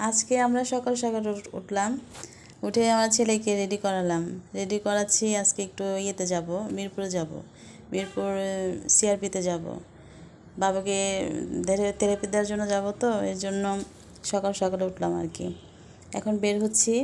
আজকে আমরা সকাল সকাল উঠলাম, উঠে আমার ছেলেকে রেডি করালাম, রেডি করাচ্ছি। আজকে একটু ইয়েতে যাব, মিরপুরে যাব, মিরপুর সিআরপিতে যাব, বাবাকে থেরাপি দেওয়ার জন্য যাব, তো এর জন্য সকাল সকালে উঠলাম আর কি। এখন বের হচ্ছি,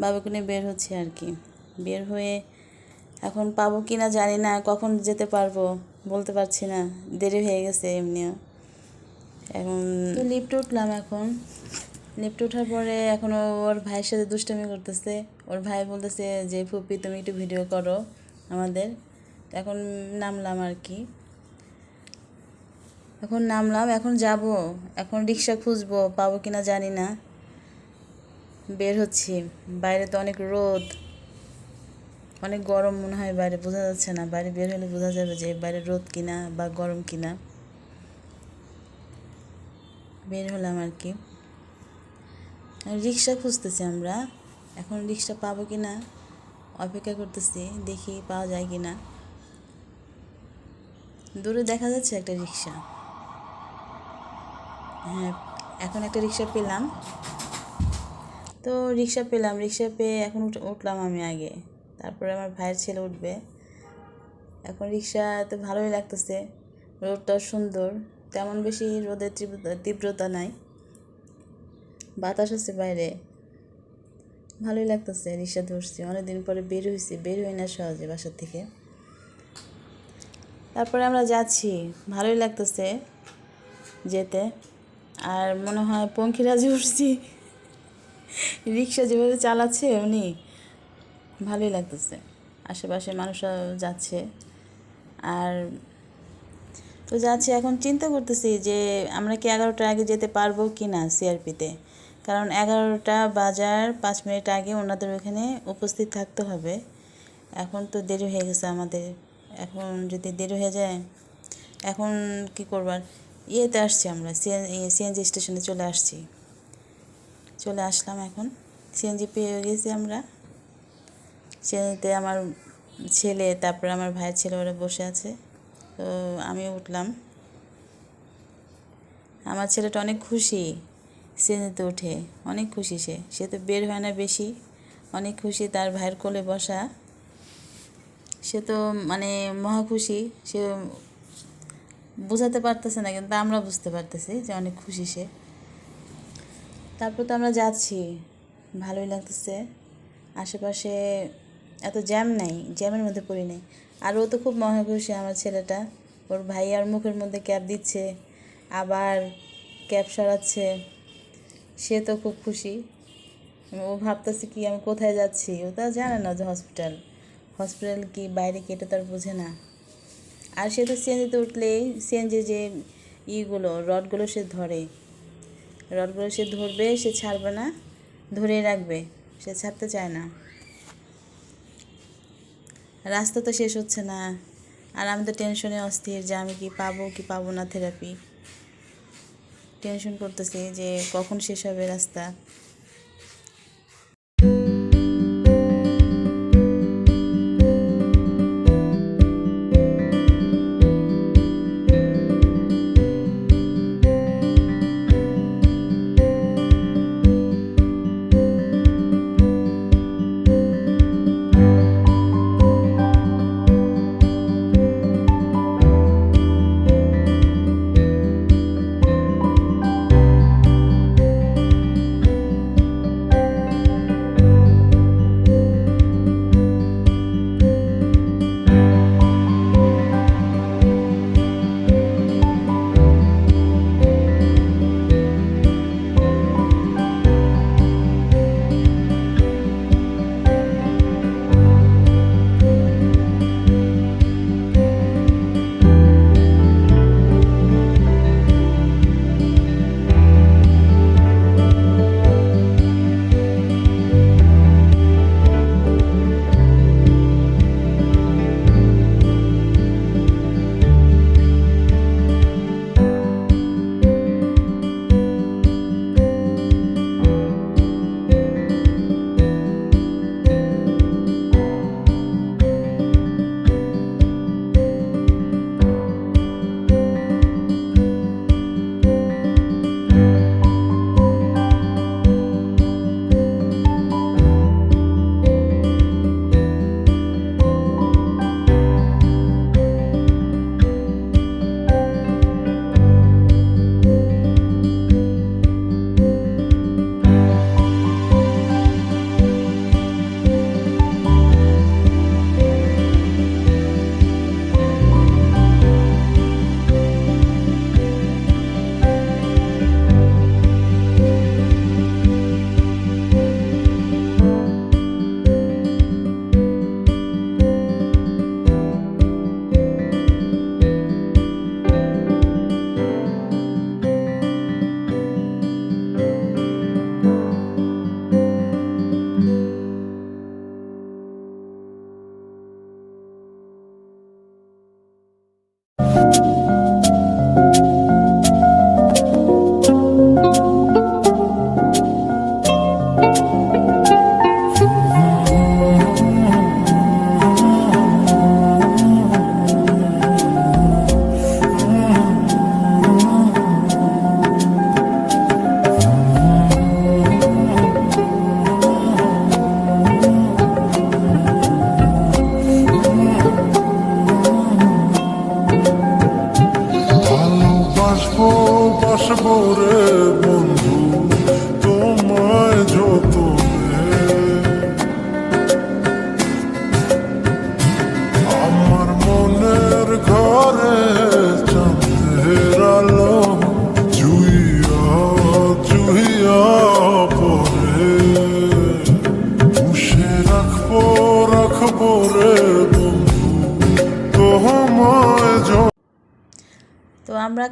বাবাকে নিয়ে বের হচ্ছি আর কি। বের হয়ে এখন পাবো কি না জানি না, কখন যেতে পারবো বলতে পারছি না, দেরি হয়ে গেছে এমনিও। এখন তো লিফটে উঠলাম, এখন লিফটে ওঠার পরে এখন ওর ভাইয়ের সাথে দুষ্টামি করতেছে। ওর ভাই বলতেছে যে ফুপি তুমি একটু ভিডিও করো আমাদের। এখন নামলাম আর কি, এখন নামলাম, এখন যাব, এখন রিক্সা খুঁজবো, পাবো কিনা জানি না। বের হচ্ছি, বাইরে তো অনেক রোদ, অনেক গরম মনে হয়, বাইরে বোঝা যাচ্ছে না। বাইরে বের হলে বোঝা যাবে যে বাইরে রোদ কিনা বা গরম কিনা। বের হলাম আর কি, রিক্সা খুঁজতেছি আমরা। এখন রিক্সা পাবো কি না অপেক্ষা করতেছি, দেখি পাওয়া যায় কি না। দূরে দেখা যাচ্ছে একটা রিক্সা, হ্যাঁ এখন একটা রিক্সা পেলাম। তো রিক্সা পেলাম, রিক্সা পেয়ে এখন উঠলাম আমি আগে, তারপরে আমার ভাইয়ের ছেলে উঠবে। এখন রিক্সা তো ভালোই লাগতেছে, রোদটাও সুন্দর, তেমন বেশি রোদের তীব্রতা নাই, বাতাস আছে বাইরে, ভালোই লাগতেছে। রিক্সা ধরছি, অনেকদিন পরে বের হয়েছি, বের হই না সহজে বাসার থেকে। তারপরে আমরা যাচ্ছি, ভালোই লাগতেছে যেতে। আর মনে হয় পঙ্খিরাজে উঠছি, রিক্সা যেভাবে চালাচ্ছে উনি, ভালোই লাগতেছে। আশেপাশে মানুষরা যাচ্ছে, আর তো যাচ্ছি। এখন চিন্তা করতেছি যে আমরা কি 11টার আগে যেতে পারবো কি না সিআরপিতে, কারণ 11টা বাজার 5 মিনিট আগে ওনাদের ওখানে উপস্থিত থাকতে হবে। এখন তো দেরি হয়ে গেছে আমাদের, এখন যদি দেরি হয়ে যায়, এখন কি করবার, ইয়েতে আসছি আমরা, সিএনজি স্টেশনে চলে আসলাম। এখন সিএনজি পেয়ে গেছি আমরা, সিএনজিতে আমার ছেলে, তারপরে আমার ভাইয়ের ছেলে ওরা বসে আছে। তো আমি উঠলাম, আমার ছেলেটা অনেক খুশি সিএনজিতে উঠে, অনেক খুশি। সে তো বের হয় না বেশি, অনেক খুশি, তার ভাইয়ের কোলে বসা, সে তো মানে মহা খুশি। সে বোঝাতে পারতেছে না, কিন্তু আমরা বুঝতে পারতেছি যে অনেক খুশি সে। তারপর তো আমরা যাচ্ছি, ভালোই লাগতেছে। আশেপাশে এত জ্যাম নাই, জ্যামের মধ্যে পড়ি নাই। আর ও তো খুব মহা খুশি আমার ছেলেটা, ওর ভাই আর মুখের মধ্যে ক্যাপ দিচ্ছে, আবার ক্যাপ সরাচ্ছে, সে তো খুব খুশি। ও ভাবতেছে কি আমি কোথায় যাচ্ছি, ও তা জানে না যে হসপিটাল কি বাইরে কি এটা তার বোঝে না। আর সে তো সিএনজিতে উঠলেই সিএনজি যে রডগুলো সে ধরবে, সে ছাড়বে না, ধরে রাখবে, সে ছাড়তে চায় না। রাস্তা তো শেষ হচ্ছে না, আর আমি তো টেনশনে অস্থির যে আমি কি পাবো না থেরাপি। টেনশন করতেছি যে কখন শেষ হবে রাস্তা।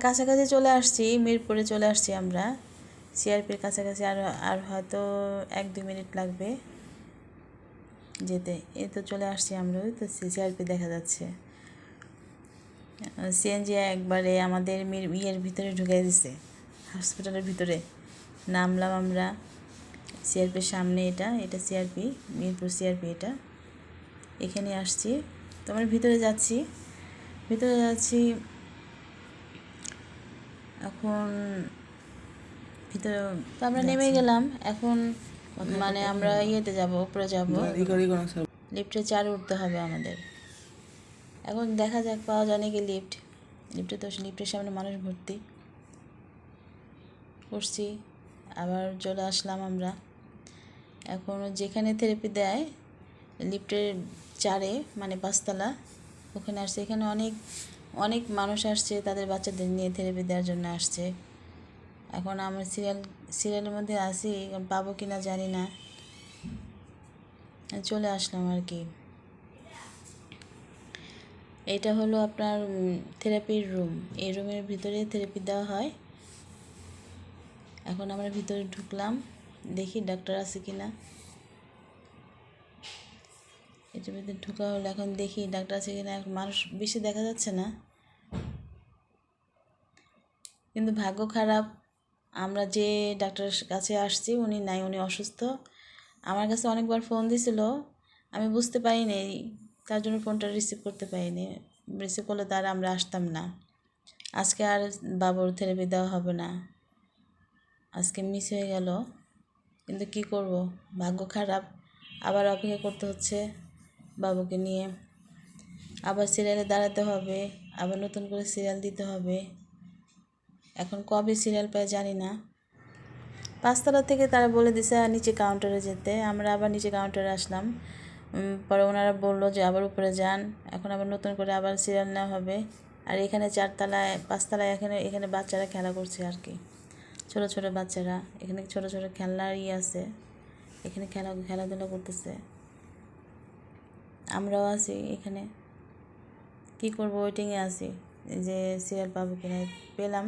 কাছাকাছি চলে আসছি, মিরপুরে চলে আসছি আমরা, সিআরপির কাছাকাছি। আর হয়তো 1-2 মিনিট লাগবে যেতে। এই তো চলে আসছি আমরা, ওই তো সিআরপি দেখা যাচ্ছে। সিএনজি একবারে আমাদের ইয়ের ভিতরে ঢুকিয়ে দিছে, হসপিটালের ভিতরে। নামলাম আমরা সিআরপির সামনে, এটা সিআরপি, মিরপুর সিআরপি। এখানে আসছি, তো আমরা ভিতরে যাচ্ছি এখন। ভিতরে তো আমরা নেমে গেলাম এখন, মানে আমরা ইয়েতে যাব, উপরে যাব, লিফটে 4 উঠতে হবে আমাদের। এখন দেখা যাক পাওয়া যায় নাকি লিফটের সামনে মানুষ ভর্তি। উঠছি, আবার চলে আসলাম আমরা। এখন যেখানে থেরাপি দেয় লিফটের 4-এ, মানে 5তলা, ওখানে আসছে। এখানে অনেক মানুষ আসছে, তাদের বাচ্চাদের নিয়ে থেরাপি দেওয়ার জন্য আসছে। এখন আমার সিরিয়ালের মধ্যে আসি, পাবো কি না জানি না, চলে আসলাম আর কি। এটা হলো আপনার থেরাপির রুম। এই রুমের ভিতরে থেরাপি দেওয়া হয়। এখন আমরা ভিতরে ঢুকলাম, দেখি ডাক্তার আছে কি না। এটার ভিতরে ঢুকা হলো, এখন দেখি ডাক্তার আছে কি না। মানুষ বেশি দেখা যাচ্ছে না, কিন্তু ভাগ্য খারাপ, আমরা যে ডাক্তারের কাছে আসছি উনি নাই, উনি অসুস্থ। আমার কাছে অনেকবার ফোন দিছিল, আমি বুঝতে পারিনি, তার জন্য ফোনটা রিসিভ করতে পারিনি। রিসিভ করলে তার আমরা আসতাম না। আজকে আর বাবুর থেরাপি দেওয়া হবে না, আজকে মিস হয়ে গেল। কিন্তু কি করব, ভাগ্য খারাপ, আবার অপেক্ষা করতে হচ্ছে বাবুকে নিয়ে। আবার সিরিয়ালে দাঁড়াতে হবে, আবার নতুন করে সিরিয়াল দিতে হবে। এখন কবে সিরিয়াল পাই জানি না। 5তলা থেকে তারা বলে দিছে নিচে কাউন্টারে যেতে। আমরা আবার নিচে কাউন্টারে আসলাম, পরে ওনারা বললো যে আবার উপরে যান। এখন আবার নতুন করে আবার সিরিয়াল নেওয়া হবে। আর এখানে 4তলায় 5তলায় এখানে বাচ্চারা খেলা করছে আর কি, ছোটো ছোটো বাচ্চারা। এখানে ছোটো ছোটো খেলনার আছে, এখানে খেলাধুলা করতেছে। আমরাও আছি এখানে, কি করব, ওয়েটিংয়ে আছি যে সিরিয়াল পাবো কিনা। পেলাম।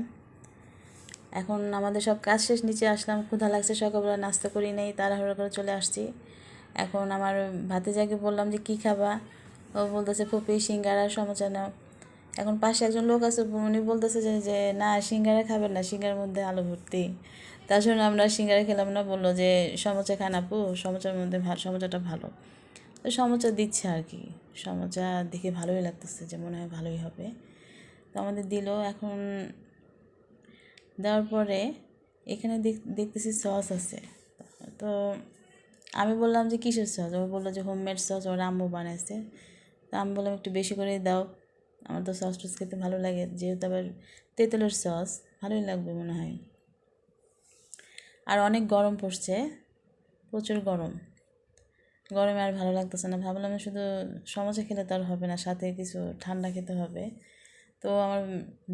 এখন আমাদের সব কাজ শেষ, নিচে আসলাম, ক্ষুধা লাগছে, সকালবেলা নাস্তা করি নেই, তাড়াহুড়ো করে চলে আসছি। এখন আমার ভাতিজাকে বললাম যে কী খাবা, ও বলতেছে ফুপি সিঙ্গারা সমোসা নাও। এখন পাশে একজন লোক আছে, উনি বলতেছে যে না সিঙ্গারা খাবেন না, সিঙ্গারার মধ্যে আলু ভর্তি। তার জন্য আমরা সিঙ্গারা খেলাম না, বললো যে সমোসা খান আপু, সমোসার মধ্যে সমোসাটা ভালো। তো সমোসা দিচ্ছে আর কি, সমোসা দেখে ভালোই লাগতেছে, যে মনে হয় ভালোই হবে। তো আমাদের দিল। এখন দেওয়ার পরে এখানে দেখতেছি সস আছে। তো আমি বললাম যে কিসের সস, ও বললো যে হোমমেড সস, ওর আম্মু বানাইছে। তো আমি বললাম একটু বেশি করে দাও, আমার তো সস টস খেতে ভালো লাগে, যেহেতু আবার তেঁতুলের সস, ভালোই লাগবে মনে হয়। আর অনেক গরম পড়ছে, প্রচুর গরমে আর ভালো লাগতেছে না। ভাবলাম শুধু সমোসা খেলে তো আর হবে না, সাথে কিছু ঠান্ডা খেতে হবে। তো আমার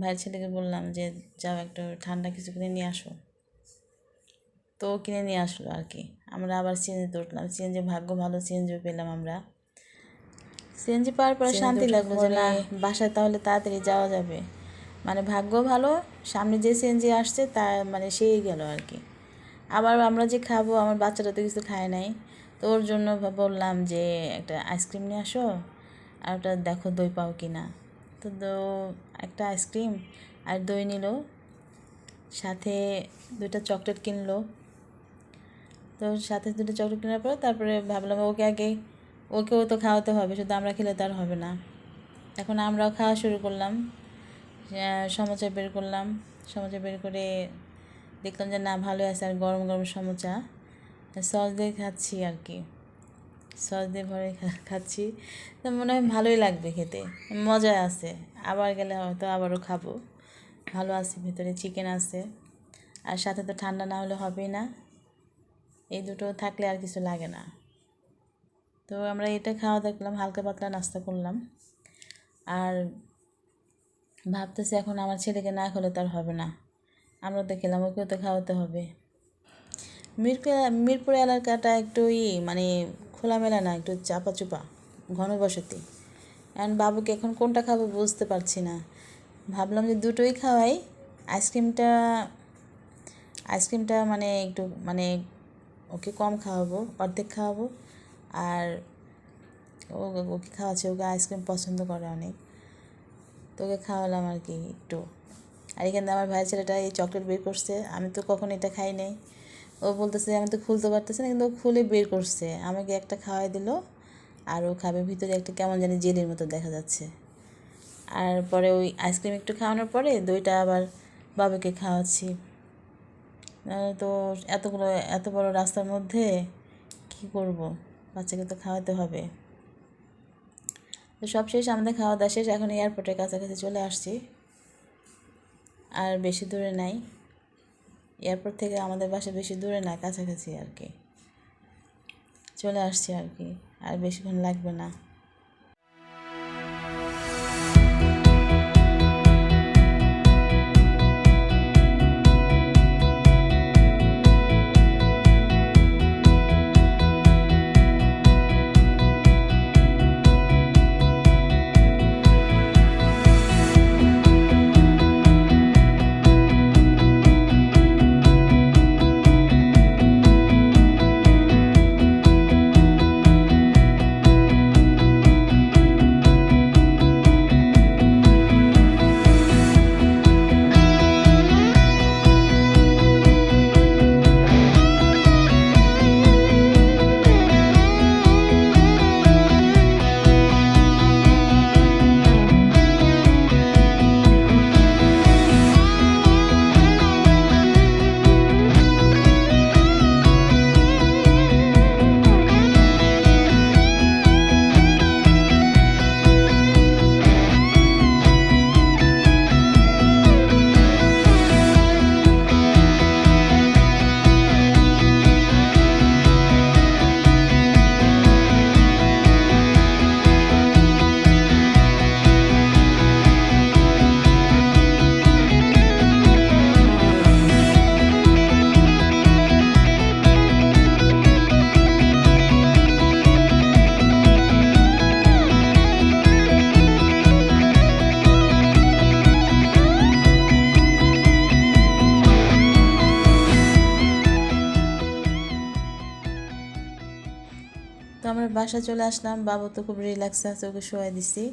ভাইয়ের ছেলেকে বললাম যে যাও একটু ঠান্ডা কিছু কিনে নিয়ে আসো। তো কিনে নিয়ে আসলো আর কি। আমরা আবার সিএনজিতে উঠলাম, সিএনজি ভাগ্য ভালো, সিএনজিও পেলাম আমরা। সিএনজি পাওয়ার পরে শান্তি লাগলো যে না বাসায় তাহলে তাড়াতাড়ি যাওয়া যাবে। মানে ভাগ্য ভালো, সামনে যে সিএনজি আসছে তা মানে সেই গেল আর কি। আবার আমরা যে খাবো, আমার বাচ্চাটা তো কিছু খায় নাই, তো ওর জন্য বললাম যে একটা আইসক্রিম নিয়ে আসো, আর ওটা দেখো দই পাও কি না। তো একটা আইসক্রিম আর দই নিল, সাথে 2টা চকলেট কিনলো। তো সাথে 2টা চকলেট কেনার পর তারপরে ভাবলাম ওকেও তো খাওয়াতে হবে, শুধু আমরা খেলে তো আর হবে না। এখন আমরাও খাওয়া শুরু করলাম, সমোসা বের করলাম, সমোসা বের করে দেখলাম যে না ভালোই আছে। আর গরম গরম সমোসা সস দিয়ে খাচ্ছি আর কি, সস দিয়ে ভরে খাচ্ছি। তো মনে হয় ভালোই লাগবে খেতে, মজা আছে। আবার গেলে হয়তো আবারও খাবো। ভালো আছে, ভিতরে চিকেন আছে, আর সাথে তো ঠান্ডা না হলে হবেই না, এই দুটো থাকলে আর কিছু লাগে না। তো আমরা এটা খাওয়া দেখলাম, হালকা পাতলা নাস্তা করলাম। আর ভাবতেছি এখন আমার ছেলেকে না খেলে তো আর হবে না, আমরা তো খেলাম, ওকেও তো খাওয়াতে হবে। মিরপুর এলাকাটা একটু মানে খোলামেলা না, একটু চাপা চুপা, ঘনবসতি। এখন বাবুকে এখন কোনটা খাবো বুঝতে পারছি না, ভাবলাম যে দুটোই খাওয়াই। আইসক্রিমটা মানে একটু মানে ওকে কম খাওয়াবো, অর্ধেক খাওয়াবো। আর ওকে খাওয়াচ্ছে, ওকে আইসক্রিম পছন্দ করে অনেক, তো ওকে খাওয়ালাম আর কি একটু। আর এখানে আমার ভাই ছেলেটা এই চকলেট বের করছে, আমি তো কখনো এটা খাই নাই। ও বলতেছে আমি তো খুলতে পারতেছি না, কিন্তু ও খুলে বের করছে, আমাকে একটা খাওয়াই দিল। আর ও খাবে, ভিতরে একটা কেমন জানি জেলির মতো দেখা যাচ্ছে। আর পরে ওই আইসক্রিম একটু খাওয়ানোর পরে দইটা আবার বাবাকে খাওয়াচ্ছি। তো এত বড় রাস্তার মধ্যে কি করব, বাচ্চাকে তো খাওয়াতে হবে। তো সব শেষ, আমাদের খাওয়া দাওয়া শেষ, এখন এয়ারপোর্টের কাছাকাছি চলে আসছি। আর বেশি দূরে নাই, এয়ারপোর্ট থেকে আমাদের বাসা বেশি দূরে না, কাছাকাছি আর কি। চলে আসছি আর কি, আর বেশিক্ষণ লাগবে না। তো আমরা বাসা চলে আসলাম, বাবু তো খুব রিল্যাক্স আছে, ওকে শোয়াই দিছি।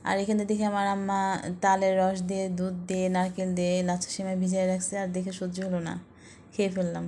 আর এখানে দেখে আমার আম্মা তালের রস দিয়ে, দুধ দিয়ে, নারকেল দিয়ে লাচ্ছা সেমাই ভিজিয়ে রাখছে, আর দেখে সহ্য হলো না, খেয়ে ফেললাম।